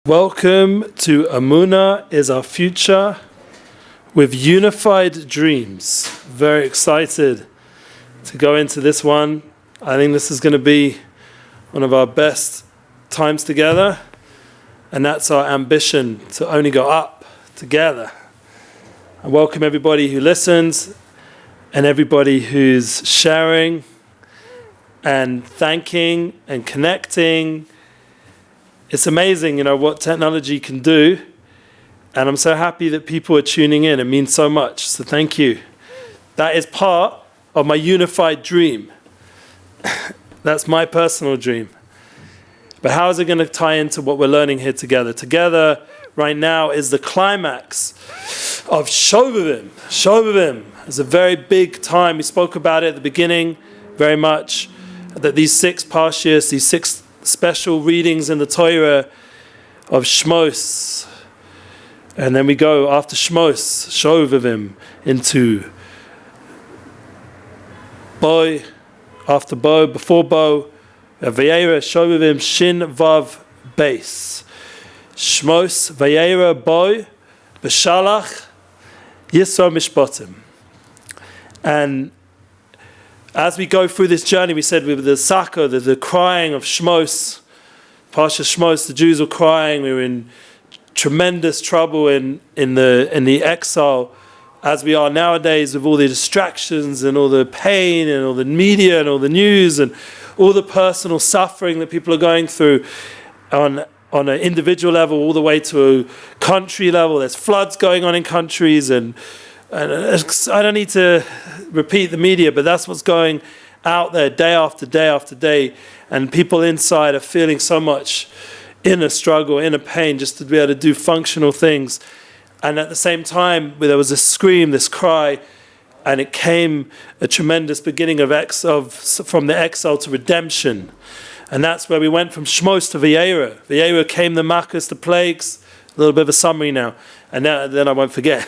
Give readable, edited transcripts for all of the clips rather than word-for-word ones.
Welcome to Emuna is Our Future with Unified Dreams. Very excited to go into this one. I think this is going to be one of our best times together, and that's our ambition, to only go up together. I welcome everybody who listens and everybody who's sharing and thanking and connecting. It's amazing, what technology can do, and I'm so happy that people are tuning in. It means so much, so thank you. That is part of my unified dream. That's my personal dream. But how is it going to tie into what we're learning here together? Together right now is the climax of Shovavim. Shovavim is a very big time. We spoke about it at the beginning very much, that these 6 parshas, these 6 special readings in the Torah of Shmos, and then we go after Shmos, Shovavim, into Bo, after Bo, before Bo, Vayera, Shovavim, Shin, Vav, Beis. Shmos, Vayera, Bo, Beshalach, Yisro, Mishpatim. And as we go through this journey, we said with the Saka, the crying of Shmos, Parsha Shmos, the Jews were crying. We were in tremendous trouble in the exile, as we are nowadays, with all the distractions and all the pain and all the media and all the news and all the personal suffering that people are going through on an individual level all the way to a country level. There's floods going on in countries, and I don't need to repeat the media, but that's what's going out there day after day after day. And people inside are feeling so much inner struggle, inner pain, just to be able to do functional things. And at the same time, there was a scream, this cry, and it came a tremendous beginning from the exile to redemption. And that's where we went from Shmos to Vayera. Vayera came the Makkos, the plagues. A little bit of a summary now. And then I won't forget.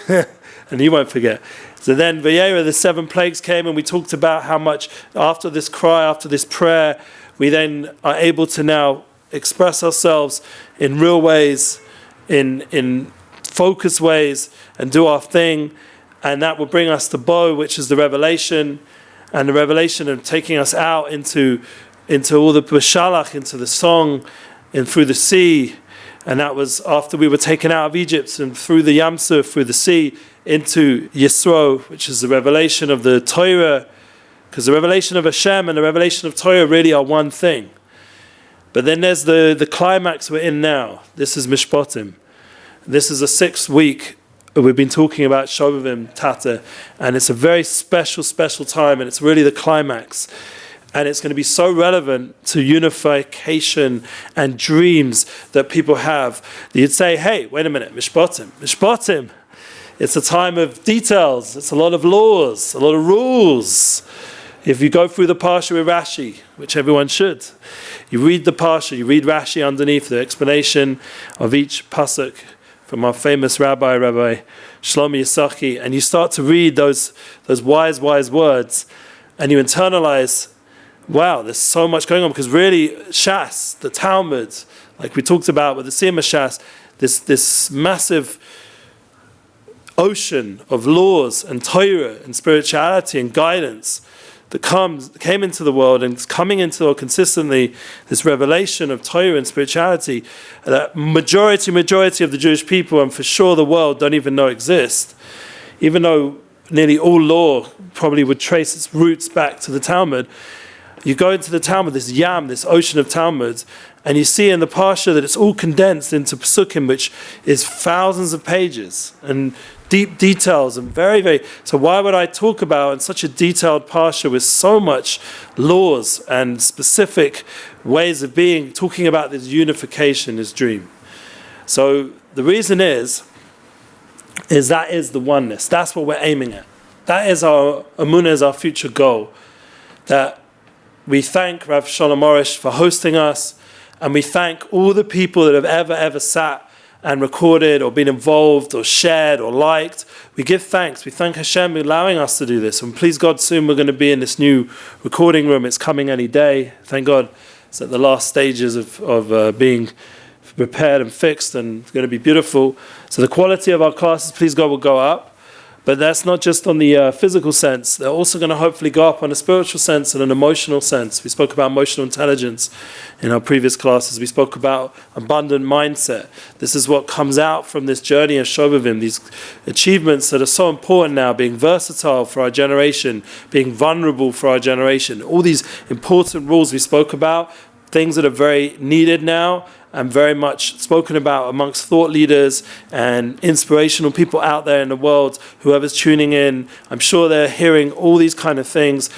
And you won't forget. So then Vayera, the 7 plagues came, and we talked about how much after this cry, after this prayer, we then are able to now express ourselves in real ways, in focused ways, and do our thing. And that will bring us to Bo, which is the revelation, and the revelation of taking us out into all the Beshalach, into the song, and through the sea. And that was after we were taken out of Egypt and through the Yam Suf, through the sea, into Yisro, which is the revelation of the Torah, because the revelation of Hashem and the revelation of Torah really are one thing. But then there's the climax we're in now. This is Mishpatim. This is a 6th week. We've been talking about Shovavim, Tata, and it's a very special time, and it's really the climax. And it's going to be so relevant to unification and dreams that people have. You'd say, hey, wait a minute, Mishpatim. It's a time of details. It's a lot of laws, a lot of rules. If you go through the Parsha with Rashi, which everyone should, you read the Parsha, you read Rashi underneath the explanation of each pasuk from our famous Rabbi Shlomo Yisachki, and you start to read those wise words, and you internalize, wow, there's so much going on, because really, Shas, the Talmud, like we talked about with the Siyama Shas, this massive ocean of laws and Torah and spirituality and guidance that came into the world, and it's coming into consistently this revelation of Torah and spirituality that majority of the Jewish people, and for sure the world, don't even know exist, even though nearly all law probably would trace its roots back to the Talmud. You go into the Talmud, this ocean of Talmud, and you see in the Parsha that it's all condensed into Pesukim, which is thousands of pages and deep details, and very, very... So why would I talk about in such a detailed Parsha with so much laws and specific ways of being, talking about this unification, this dream? So the reason is that is the oneness. That's what we're aiming at. That is our Emuna, is our future goal. That we thank Rav Shalom Arush for hosting us, and we thank all the people that have ever sat and recorded or been involved or shared or liked. We give thanks. We thank Hashem for allowing us to do this. And please God, soon we're going to be in this new recording room. It's coming any day. Thank God it's at the last stages of being repaired and fixed, and it's going to be beautiful. So the quality of our classes, please God, will go up. But that's not just on the physical sense. They're also going to hopefully go up on a spiritual sense and an emotional sense. We spoke about emotional intelligence in our previous classes. We spoke about abundant mindset. This is what comes out from this journey of Shovavim, these achievements that are so important now, being versatile for our generation, being vulnerable for our generation. All these important rules we spoke about, things that are very needed now, and very much spoken about amongst thought leaders and inspirational people out there in the world. Whoever's tuning in, I'm sure they're hearing all these kind of things.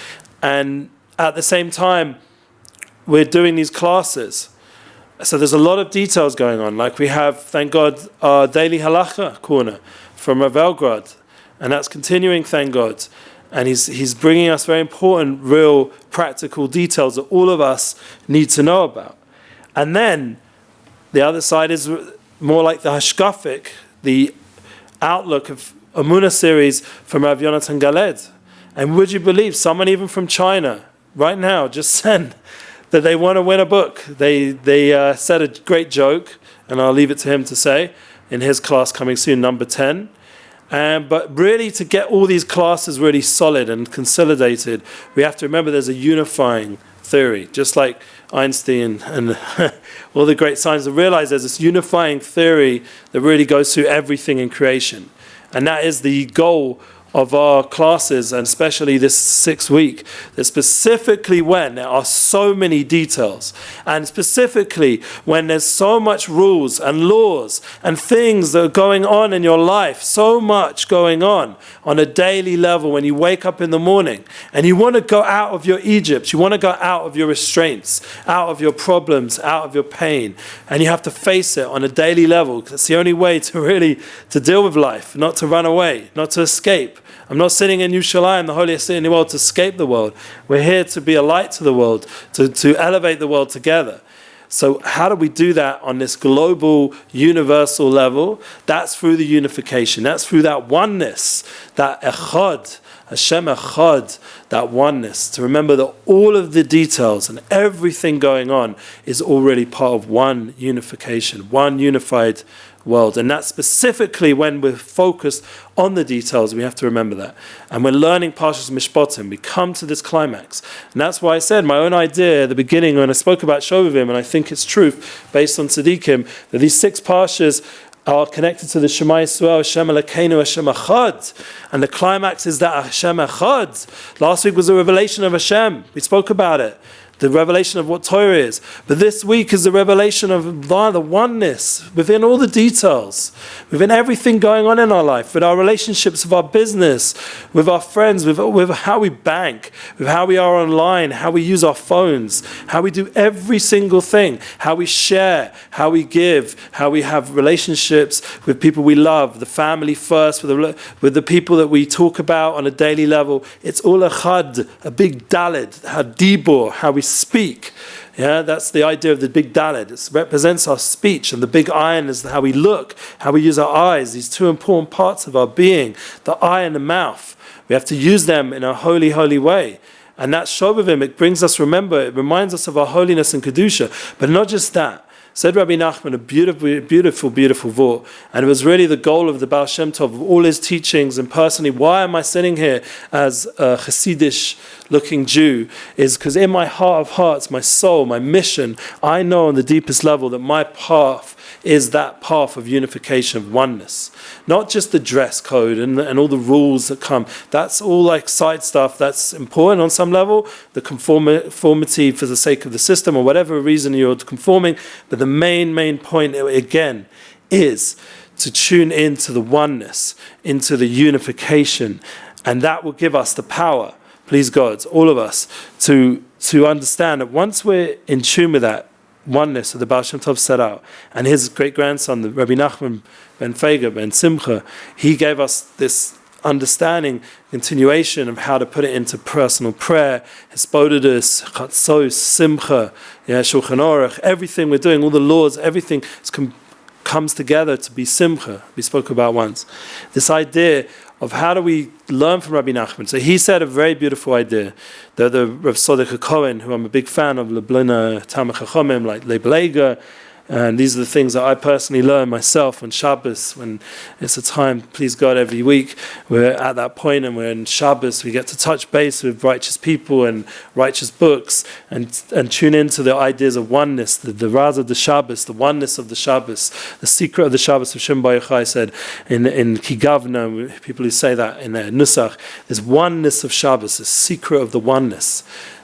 And at the same time, we're doing these classes. So there's a lot of details going on. Like we have, thank God, our daily halacha corner from Rav Elgrad. And that's continuing, thank God. And he's bringing us very important, real, practical details that all of us need to know about. And then the other side is more like the hashkafic, the outlook of Emuna series from Rav Yonatan Galed. And would you believe, someone even from China, right now, just sent that they want to win a book. They said a great joke, and I'll leave it to him to say, in his class coming soon, number 10. But really, to get all these classes really solid and consolidated, we have to remember there's a unifying theory, just like Einstein and all the great scientists realize there's this unifying theory that really goes through everything in creation. And that is the goal of our classes, and especially this 6th week, that specifically when there are so many details, and specifically when there's so much rules and laws and things that are going on in your life, so much going on a daily level when you wake up in the morning, and you want to go out of your Egypt, you want to go out of your restraints, out of your problems, out of your pain, and you have to face it on a daily level, because it's the only way to really to deal with life, not to run away, not to escape. I'm not sitting in Yerushalayim, the holiest city in the world, to escape the world. We're here to be a light to the world, to elevate the world together. So how do we do that on this global, universal level? That's through the unification. That's through that oneness, that echad, Hashem echad, that oneness. To remember that all of the details and everything going on is already part of one unification, one unified world. And that's specifically when we're focused on the details, we have to remember that. And we're learning Parshas Mishpatim, we come to this climax. And that's why I said my own idea at the beginning when I spoke about Shovavim, and I think it's truth based on Tzaddikim, that these 6 Parshas are connected to the Shema Yisrael, Hashem Elokeinu, Hashem Echad. And the climax is that Hashem Echad. Last week was a revelation of Hashem. We spoke about it. The revelation of what Torah is. But this week is the revelation of the oneness within all the details, within everything going on in our life, with our relationships, with our business, with our friends, with how we bank, with how we are online, how we use our phones, how we do every single thing, how we share, how we give, how we have relationships with people we love, the family first, with the people that we talk about on a daily level. It's all a chad, a big daled, a dibur, how we speak. Yeah, that's the idea of the big daled. It represents our speech, and the big ayin is how we look, how we use our eyes, these 2 important parts of our being, the eye and the mouth. We have to use them in a holy, holy way. And that Shovavim, it brings us, remember, it reminds us of our holiness and Kedusha. But not just that. Said Rabbi Nachman, a beautiful, beautiful, beautiful vort. And it was really the goal of the Baal Shem Tov, of all his teachings, and personally, why am I sitting here as a Hasidish-looking Jew, is because in my heart of hearts, my soul, my mission, I know on the deepest level that my path is that path of unification, of oneness. Not just the dress code and all the rules that come. That's all like side stuff. That's important on some level, the conformity for the sake of the system or whatever reason you're conforming. But the main point, again, is to tune into the oneness, into the unification. And that will give us the power, please God, all of us, to understand that once we're in tune with that oneness that the Baal Shem Tov set out, and his great-grandson, the Rabbi Nachman ben Feiga ben Simcha, he gave us this understanding, continuation of how to put it into personal prayer, Hesbodedus, Chatzos, Simcha, Shulchan Aruch, everything we're doing, all the laws, everything comes together to be Simcha, we spoke about once. This idea of how do we learn from Rabbi Nachman. So he said a very beautiful idea. The Rav Sodek HaKohen, who I'm a big fan of, Leblina Tamach HaChomim, like Leblega, And these are the things that I personally learn myself on Shabbos, when it's a time, please God, every week we're at that point and we're in Shabbos, we get to touch base with righteous people and righteous books and tune into the ideas of oneness, the Raz of the Shabbos, the oneness of the Shabbos, the secret of the Shabbos of Shem Bar Yochai said in Kigavna, people who say that in their Nusach, there's oneness of Shabbos, the secret of the oneness.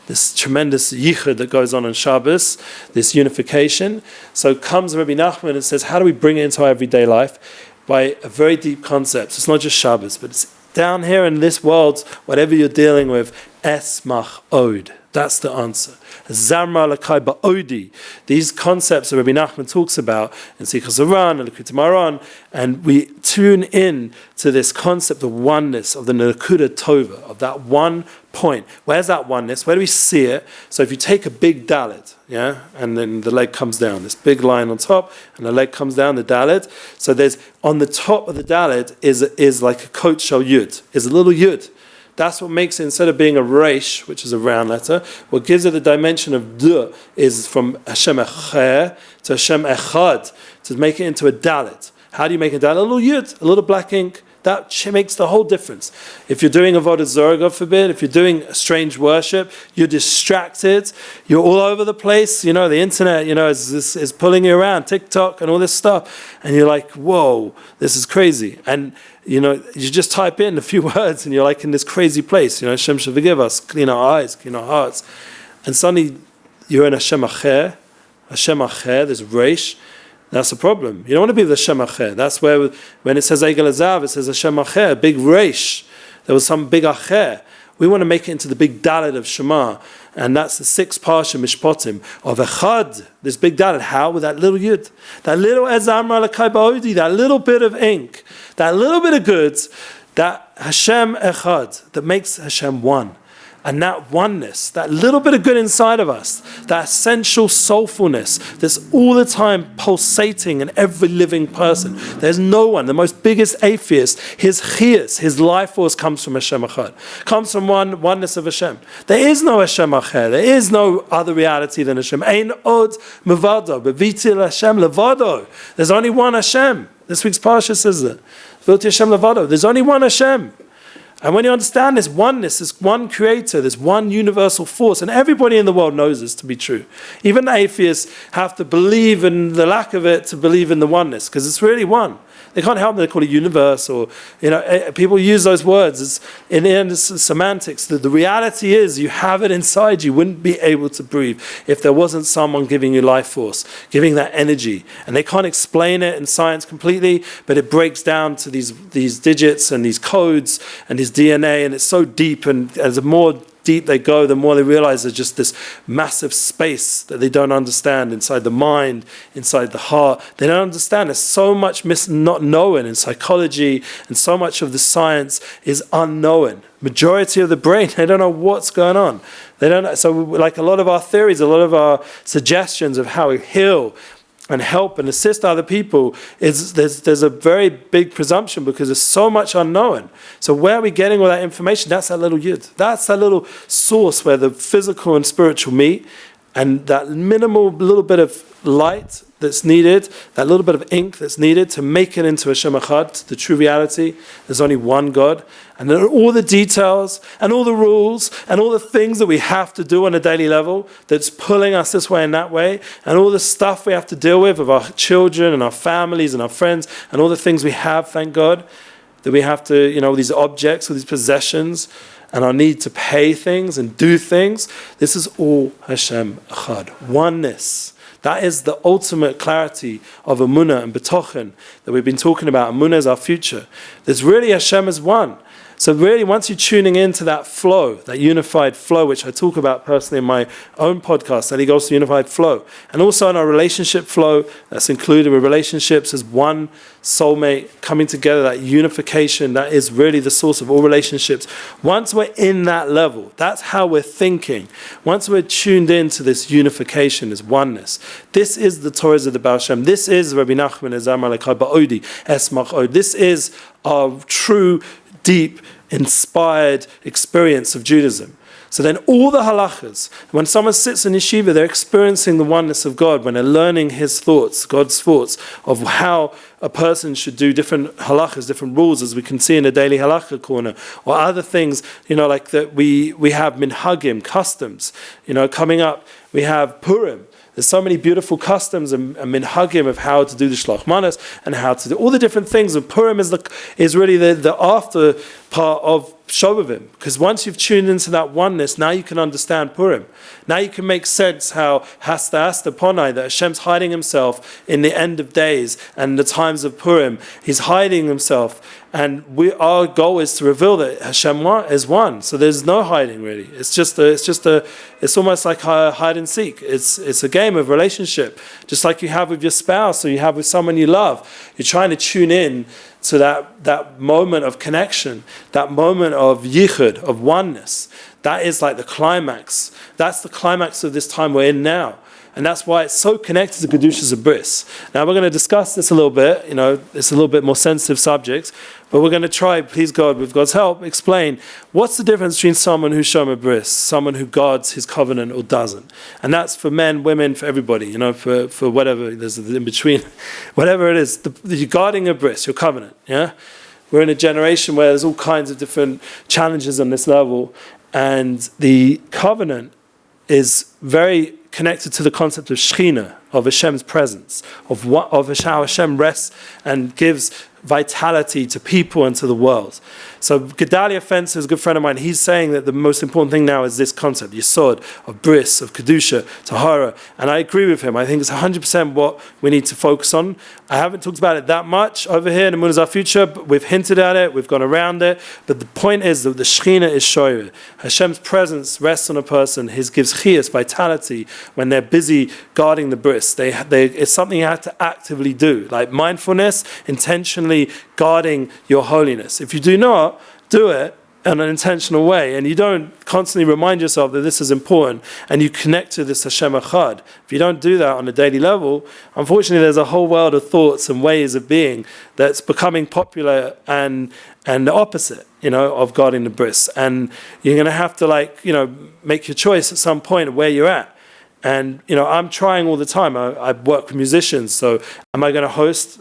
This tremendous yichud that goes on Shabbos, this unification. So comes Rabbi Nachman and says, how do we bring it into our everyday life? By a very deep concept. It's not just Shabbos, but it's down here in this world, whatever you're dealing with, esmach od. That's the answer. Zamra lakai ba'odi. These concepts that Rabbi Nachman talks about in Sichas Aran and Likutei Moharan, and we tune in to this concept of oneness, of the Nakuda Tova, of that one point. Where's that oneness? Where do we see it? So if you take a big dalet, and then the leg comes down, this big line on top, and the leg comes down, the dalet. So there's, on the top of the dalet is like a kot shel yud, is a little yud. That's what makes it, instead of being a reish, which is a round letter, what gives it the dimension of du is from Hashem Echer to Hashem Echad, to make it into a dalet. How do you make a dalet? A little yud, a little black ink. That makes the whole difference. If you're doing avodah zarah, God forbid, if you're doing strange worship, you're distracted, you're all over the place, the internet, is pulling you around, TikTok and all this stuff, and you're like, whoa, this is crazy. And you just type in a few words and you're like in this crazy place, Hashem should forgive us, clean our eyes, clean our hearts. And suddenly you're in Hashem Acher, there's Reish. That's a problem. You don't want to be the Hashem Acher. That's where, when it says Egel Azav, it says Hashem Acher, big Reish. There was some big Acher. We want to make it into the big Dalet of Shema. And that's the 6th Parsha Mishpatim of Echad, this big Dalet. How? With that little Yud. That little Ezamra Lakai Ba'odi, that little bit of ink, that little bit of goods, that Hashem Echad, that makes Hashem one. And that oneness, that little bit of good inside of us, that essential soulfulness that's all the time pulsating in every living person. There's no one, the most biggest atheist, his chiyus, his life force comes from Hashem Echad, comes from oneness of Hashem. There is no Hashem Acher, there is no other reality than Hashem. Ein od mevado, bevitil Hashem levado. There's only one Hashem. This week's parsha says that. Bevitil Hashem levado. There's only one Hashem. And when you understand this oneness, this one creator, this one universal force, and everybody in the world knows this to be true. Even the atheists have to believe in the lack of it to believe in the oneness, because it's really one. They can't help it, they call it universe, or, people use those words. It's, in the end, it's semantics. The reality is you have it inside you. Wouldn't be able to breathe if there wasn't someone giving you life force, giving that energy. And they can't explain it in science completely, but it breaks down to these digits and these codes and these DNA, and it's so deep, and as the more deep they go, the more they realize there's just this massive space that they don't understand inside the mind, inside the heart. They don't understand. There's so much not knowing in psychology, and so much of the science is unknown. Majority of the brain, they don't know what's going on. They don't know. So like a lot of our theories, a lot of our suggestions of how we heal and help and assist other people, there's a very big presumption because there's so much unknown. So where are we getting all that information? That's that little yud. That's that little source where the physical and spiritual meet, and that minimal little bit of light that's needed, that little bit of ink that's needed to make it into Hashem Echad, the true reality. There's only one God. And there are all the details and all the rules and all the things that we have to do on a daily level that's pulling us this way and that way, and all the stuff we have to deal with our children and our families and our friends and all the things we have, thank God, that we have to, these objects or these possessions and our need to pay things and do things. This is all Hashem Echad. Oneness. That is the ultimate clarity of Emuna and Betochen that we've been talking about. Emuna is our future. There's really Hashem as one. So really, once you're tuning into that flow, that unified flow, which I talk about personally in my own podcast, Eli Goldsmith Unified Flow, and also in our relationship flow, that's included with relationships as one soulmate coming together, that unification, that is really the source of all relationships. Once we're in that level, that's how we're thinking. Once we're tuned into this unification, this oneness, this is the Torahs of the Baal Shem. This is Rabbi Nachman Ezamar Lekar Ba'odi Esmach Od. This is our true, deep, inspired experience of Judaism. So then all the halachas, when someone sits in yeshiva, they're experiencing the oneness of God, when they're learning his thoughts, God's thoughts, of how a person should do different halachas, different rules, as we can see in the daily halacha corner, or other things, like that we have minhagim, customs, coming up. We have Purim. There's so many beautiful customs and minhagim of how to do the shlach manas and how to do all the different things. And Purim is really the after part of Shovavim, because once you've tuned into that oneness, now you can understand Purim. Now you can make sense how hasta ponai, that Hashem's hiding himself in the end of days and the times of Purim. He's hiding himself, and our goal is to reveal that Hashem is one. So there's no hiding really. It's almost like hide and seek. It's a game of relationship, just like you have with your spouse or you have with someone you love. You're trying to tune in to that moment of connection, that moment of yichud, of oneness. That is like the climax. That's the climax of this time we're in now. And that's why it's so connected to Kedushas of Bris. Now we're going to discuss this a little bit. It's a little bit more sensitive subject, but we're going to try, please God, with God's help, explain what's the difference between someone who's Shomer Bris, someone who guards his covenant or doesn't. And that's for men, women, for everybody, for whatever, there's in between, whatever it is, you're guarding a Bris, your covenant, yeah? We're in a generation where there's all kinds of different challenges on this level, and the covenant is very connected to the concept of Shechina, of Hashem's presence, of how Hashem rests and gives vitality to people and to the world. So Gedalia Fencer is a good friend of mine. He's saying that the most important thing now is this concept, Yesod, of Bris, of Kedusha, Tahara. And I agree with him. I think it's 100% what we need to focus on. I haven't talked about it that much over here in Emuna's Our Future, but we've hinted at it, we've gone around it. But the point is that the Shechina is Shoyer. Hashem's presence rests on a person. He gives chiyas, vitality, when they're busy guarding the Bris. It's something you have to actively do, like mindfulness, intentionally guarding your holiness. If you do not do it in an intentional way, and you don't constantly remind yourself that this is important, and you connect to this Hashem Echad, if you don't do that on a daily level, unfortunately there's a whole world of thoughts and ways of being that's becoming popular and the opposite, of guarding the Bris. And you're going to have to make your choice at some point of where you're at. And, I'm trying all the time. I work with musicians, so am I going to host,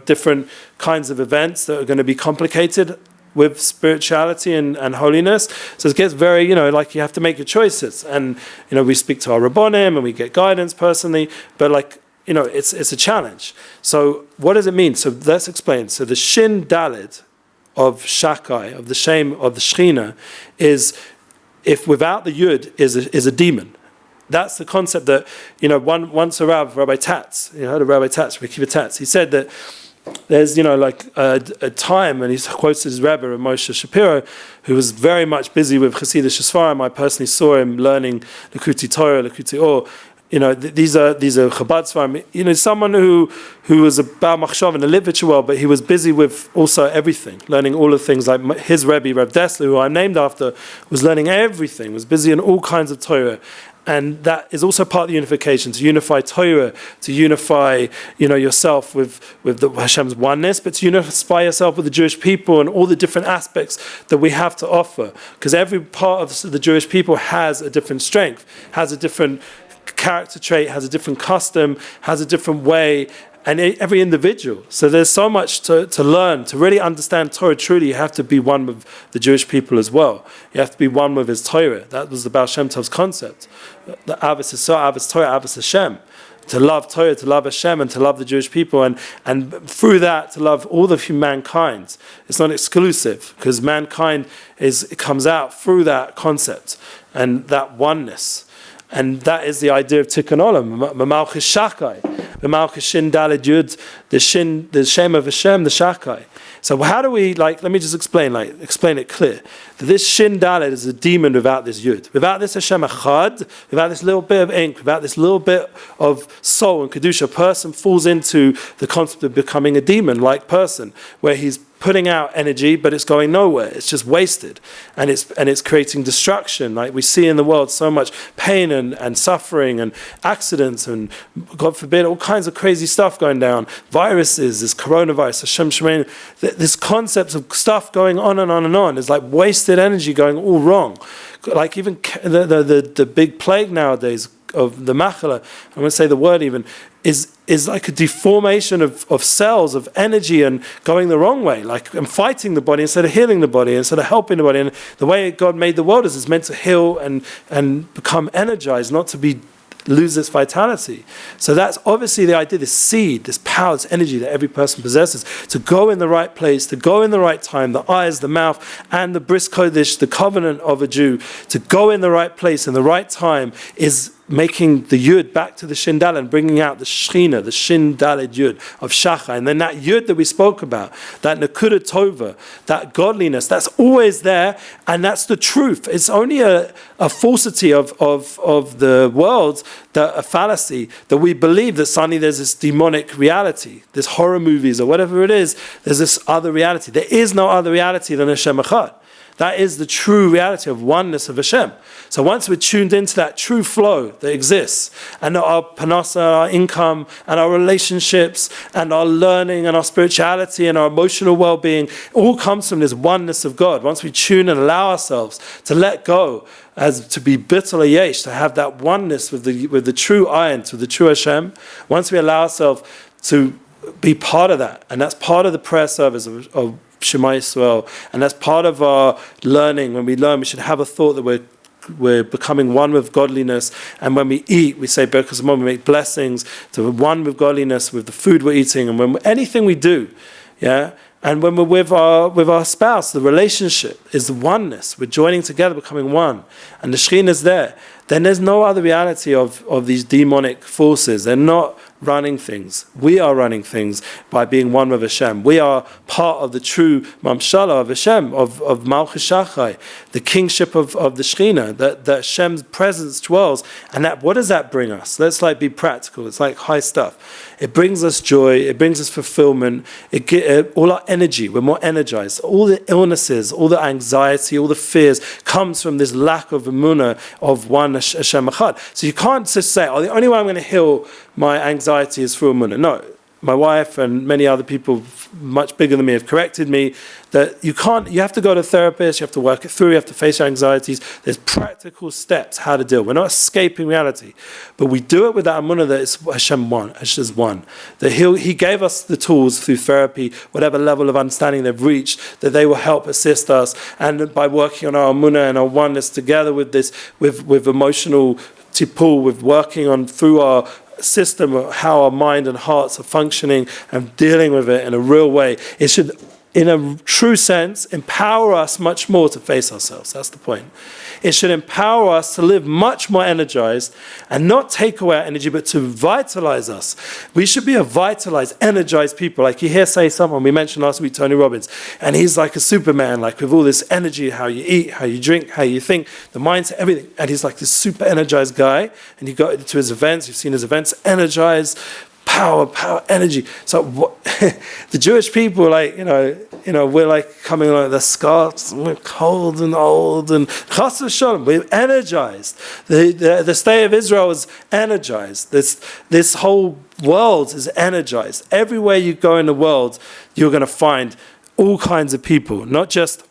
different kinds of events that are going to be complicated with spirituality and holiness? So it gets very, you have to make your choices. And, we speak to our Rabbonim and we get guidance personally, but it's a challenge. So what does it mean? So let's explain. So the Shin Dalid of Shakai, of the shame of the Shechina, is, if without the Yud is a demon. That's the concept that, once a Rabbi Tatz, heard of Rabbi Tatz, Rabbi Kiva Tatz, he said that there's, a time, and he quotes his Rabbi, Moshe Shapiro, who was very much busy with Chassidish Sfarim. I personally saw him learning Likuti Torah, Likuti Or. These are Chabad Sfarim. Someone who was a Baal Machshav in the literature world, but he was busy with also everything, learning all the things. Like his Rebbe, Rav Dessler, who I'm named after, was learning everything, was busy in all kinds of Torah. And that is also part of the unification, to unify Torah, to unify, yourself with the Hashem's oneness, but to unify yourself with the Jewish people and all the different aspects that we have to offer. Because every part of the Jewish people has a different strength, has a different character trait, has a different custom, has a different way, and every individual. So there's so much to learn. To really understand Torah truly, you have to be one with the Jewish people as well. You have to be one with his Torah. That was the Baal Shem Tov's concept. The Avos Yisrael, Avos Torah, Avos Hashem. To love Torah, to love Hashem, and to love the Jewish people, and through that to love all of humankind. It's not exclusive, because mankind comes out through that concept and that oneness. And that is the idea of Tikkun Olam, Malchus Shakai, the Malchus Shin Daled Yud, the Shem of Hashem, the Shakai. So how do we, let me just explain it clear. That this Shin Daled is a demon without this Yud. Without this Hashem Echad, without this little bit of ink, without this little bit of soul and Kedusha, a person falls into the concept of becoming a demon-like person, where he's putting out energy, but it's going nowhere. It's just wasted, and it's creating destruction. Like we see in the world, so much pain and suffering and accidents and, God forbid, all kinds of crazy stuff going down. Viruses, this coronavirus, Hashem Shemainu, this concept of stuff going on and on and on. It's like wasted energy going all wrong. Like even the big plague nowadays of the machala, I'm going to say the word even, is like a deformation of cells, of energy, and going the wrong way, like and fighting the body instead of healing the body, instead of helping the body. And the way God made the world is it's meant to heal and become energized, not to be lose its vitality. So that's obviously the idea, this seed, this power, this energy that every person possesses, to go in the right place, to go in the right time, the eyes, the mouth, and the bris kodesh, the covenant of a Jew, to go in the right place in the right time is making the yud back to the shin daled and bringing out the shechina, the shin daled yud of shachar. And then that yud that we spoke about, that nakuda tova, that godliness, that's always there, and that's the truth. It's only a falsity of the world, a fallacy, that we believe that suddenly there's this demonic reality, this horror movies or whatever it is, there's this other reality. There is no other reality than Hashem Echad. That is the true reality of oneness of Hashem. So once we're tuned into that true flow that exists, and our panasa, our income, and our relationships, and our learning, and our spirituality, and our emotional well-being, all comes from this oneness of God. Once we tune and allow ourselves to let go, as to be bittul yesh, to have that oneness with the true ayin, to the true Hashem, once we allow ourselves to be part of that, and that's part of the prayer service of Shema Yisrael, and that's part of our learning. When we learn, we should have a thought that we're becoming one with godliness, and when we eat, we say Berkas Hamon, we make blessings to one with godliness with the food we're eating, and when anything we do, yeah. And when we're with our spouse, the relationship is the oneness. We're joining together, becoming one, and the Shekhinah is there. Then there's no other reality of these demonic forces. They're not running things. We are running things by being one with Hashem. We are part of the true Mamshala of Hashem, of Malchus Shachai, the kingship of the Shekhinah, that Hashem's presence dwells. And what does that bring us? Let's be practical. It's like high stuff. It brings us joy. It brings us fulfillment. All our energy. We're more energized. All the illnesses, all the anxiety, all the fears comes from this lack of Emuna of one Hashem Echad. So you can't just say, the only way I'm going to heal my anxiety is through Emuna. No. My wife and many other people much bigger than me have corrected me that you have to go to a therapist, you have to work it through, you have to face your anxieties. There's practical steps how to deal. We're not escaping reality, but we do it with that Emunah that it's Hashem one, Hashem's one. That He gave us the tools through therapy, whatever level of understanding they've reached, that they will help assist us, and by working on our Emunah and our oneness together with this, with emotional tipul, with working on through our system of how our mind and hearts are functioning and dealing with it in a real way. It should, in a true sense, empower us much more to face ourselves. That's the point. It should empower us to live much more energized and not take away our energy, but to vitalize us. We should be a vitalized, energized people. Like you hear say someone, we mentioned last week, Tony Robbins, and he's like a Superman, like with all this energy, how you eat, how you drink, how you think, the mindset, everything. And he's like this super energized guy. And you go to his events, you've seen his events, energized, power, energy. So the Jewish people, we're like coming like the Scots, we're cold and old, and Chas v'Shalom, we're energized. The state of Israel is energized. This whole world is energized. Everywhere you go in the world, you're going to find all kinds of people, not just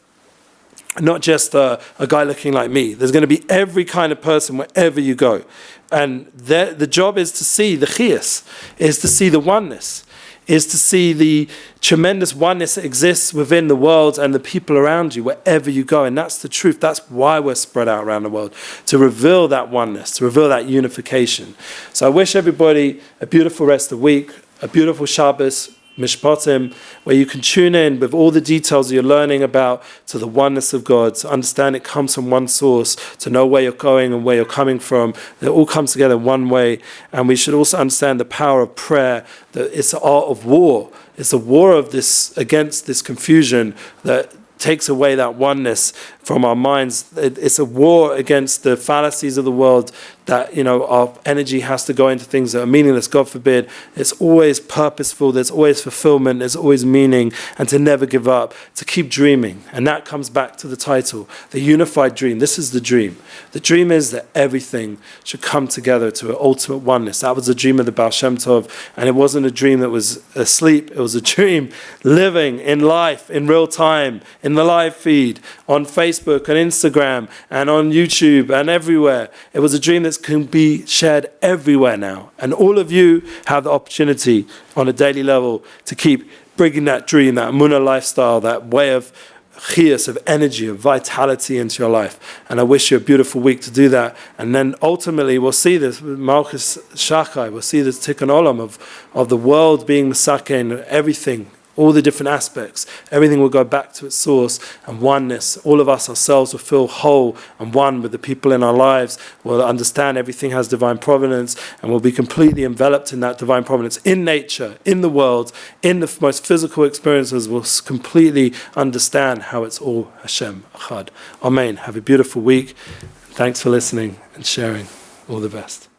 a guy looking like me. There's going to be every kind of person wherever you go. And the job is to see the chiyas, is to see the oneness, is to see the tremendous oneness that exists within the world and the people around you wherever you go. And that's the truth. That's why we're spread out around the world, to reveal that oneness, to reveal that unification. So I wish everybody a beautiful rest of the week, a beautiful Shabbos, Mishpatim, where you can tune in with all the details you're learning about to the oneness of God, to understand it comes from one source, to know where you're going and where you're coming from. It all comes together in one way. And we should also understand the power of prayer, that it's the art of war. It's a war of this against this confusion that takes away that oneness from our minds. It's a war against the fallacies of the world that, our energy has to go into things that are meaningless, God forbid. It's always purposeful, there's always fulfillment, there's always meaning, and to never give up, to keep dreaming. And that comes back to the title, the unified dream. This is the dream. The dream is that everything should come together to an ultimate oneness. That was the dream of the Baal Shem Tov, and it wasn't a dream that was asleep, it was a dream living in life, in real time, in the live feed, on Facebook and Instagram, and on YouTube, and everywhere. It was a dream that can be shared everywhere now. And all of you have the opportunity on a daily level to keep bringing that dream, that Emuna lifestyle, that way of chiyus, of energy, of vitality into your life. And I wish you a beautiful week to do that. And then ultimately we'll see this, Malchus Shakai, we'll see this tikkun olam of the world being Masaken, everything, all the different aspects, everything will go back to its source, and oneness. All of us ourselves will feel whole and one with the people in our lives. We'll understand everything has divine providence, and we'll be completely enveloped in that divine providence, in nature, in the world, in the most physical experiences. We'll completely understand how it's all Hashem Echad. Amen. Have a beautiful week. Thanks for listening and sharing. All the best.